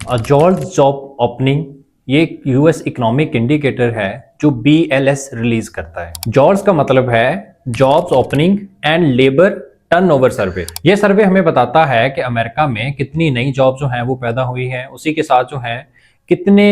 Jobs job opening ये एक US economic indicator है जो बीएलएस रिलीज करता है। जॉब्स का मतलब है jobs opening and labour turnover survey. ये सर्वे हमें बताता है कि अमेरिका में कितनी नई जॉब जो है वो पैदा हुई है, उसी के साथ जो है कितने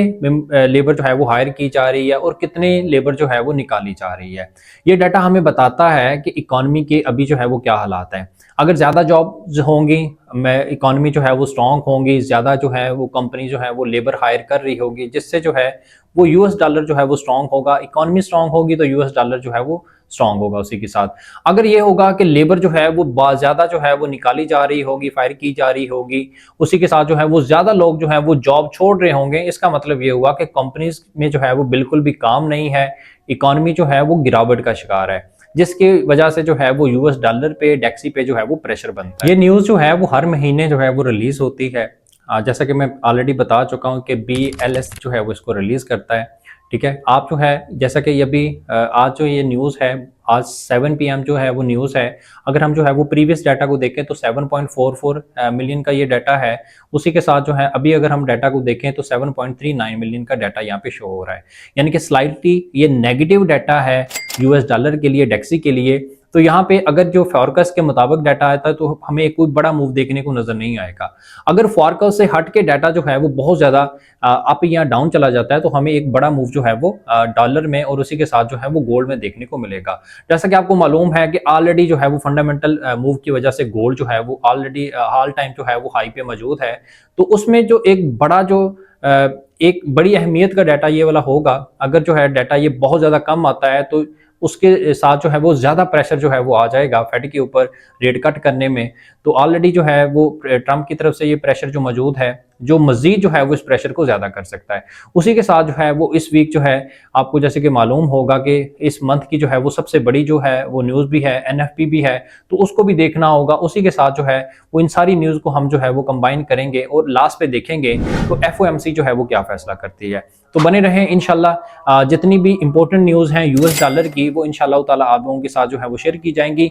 लेबर जो है वो हायर की जा रही है और कितने लेबर जो है वो निकाली जा रही है। ये डाटा हमें बताता है कि इकोनॉमी के अभी जो है वो क्या हालात है। अगर ज़्यादा जॉब होंगी, मैं इकोनॉमी जो है वो स्ट्रांग होंगी, ज़्यादा जो है वो कंपनी जो है वो लेबर हायर कर रही होगी, जिससे जो है वो यूएस डॉलर जो है वो स्ट्रांग होगा। इकोनॉमी स्ट्रांग होगी तो यूएस डॉलर जो है वो स्ट्रांग होगा उसी के साथ। अगर ये होगा कि लेबर जो है वो ज़्यादा जो है वो निकाली जा रही होगी, फायर की जा रही होगी, उसी के साथ जो है वो ज़्यादा लोग जो है वो जॉब छोड़ रहे होंगे, इसका मतलब ये हुआ कि कंपनीज में जो है वो बिल्कुल भी काम नहीं है, इकोनॉमी जो है वो गिरावट का शिकार है, जिसकी वजह से जो है वो यूएस डॉलर पे डेक्सी पे जो है वो प्रेशर बनता है। ये न्यूज़ जो है वो हर महीने जो है वो रिलीज होती है। जैसा कि मैं ऑलरेडी बता चुका हूँ कि बीएलएस जो है वो इसको रिलीज करता है। ठीक है, आप जो है जैसा कि अभी आज जो ये न्यूज़ है, आज 7 PM जो है वो न्यूज़ है। अगर हम जो है वो प्रीवियस डाटा को देखें तो 7.44 मिलियन का ये डाटा है। उसी के साथ जो है अभी अगर हम डाटा को देखें तो 7.39 मिलियन का डाटा यहाँ पे शो हो रहा है, यानी कि स्लाइटली ये नेगेटिव डाटा है यूएस डॉलर के लिए, डेक्सी के लिए। तो यहाँ पे अगर जो फोरकास्ट के मुताबिक डाटा आता है तो हमें कोई बड़ा मूव देखने को नजर नहीं आएगा। अगर फोरकास्ट से हट के डाटा जो है वो बहुत ज्यादा अप या डाउन चला जाता है तो हमें एक बड़ा मूव जो है वो डॉलर में और उसी के साथ जो है वो गोल्ड में देखने को मिलेगा। जैसा कि आपको मालूम है कि ऑलरेडी जो है वो फंडामेंटल मूव की वजह से गोल्ड जो है वो ऑलरेडी ऑल टाइम जो है वो हाई पे मौजूद है। तो उसमें जो एक बड़ा जो एक बड़ी अहमियत का डाटा ये वाला होगा। अगर जो है डाटा ये बहुत ज्यादा कम आता है तो उसके साथ जो है वो ज्यादा प्रेशर जो है वो आ जाएगा फेड के ऊपर रेट कट करने में। तो ऑलरेडी जो है वो ट्रंप की तरफ से ये प्रेशर जो मौजूद है, जो मजीद जो है वो इस प्रेशर को ज्यादा कर सकता है। उसी के साथ जो है वो इस वीक जो है आपको जैसे कि मालूम होगा कि इस मंथ की जो है वो सबसे बड़ी जो है वो न्यूज़ भी है, एनएफपी भी है, तो उसको भी देखना होगा। उसी के साथ जो है वो इन सारी न्यूज़ को हम जो है वो कंबाइन करेंगे और लास्ट पे देखेंगे तो एफओएमसी जो है वो क्या फैसला करती है। तो बने रहें इंशाल्लाह। जितनी भी इंपॉर्टेंट न्यूज़ हैं यूएस डॉलर की वो इंशाल्लाह ताला आप लोगों के साथ जो है वो शेयर की जाएंगी।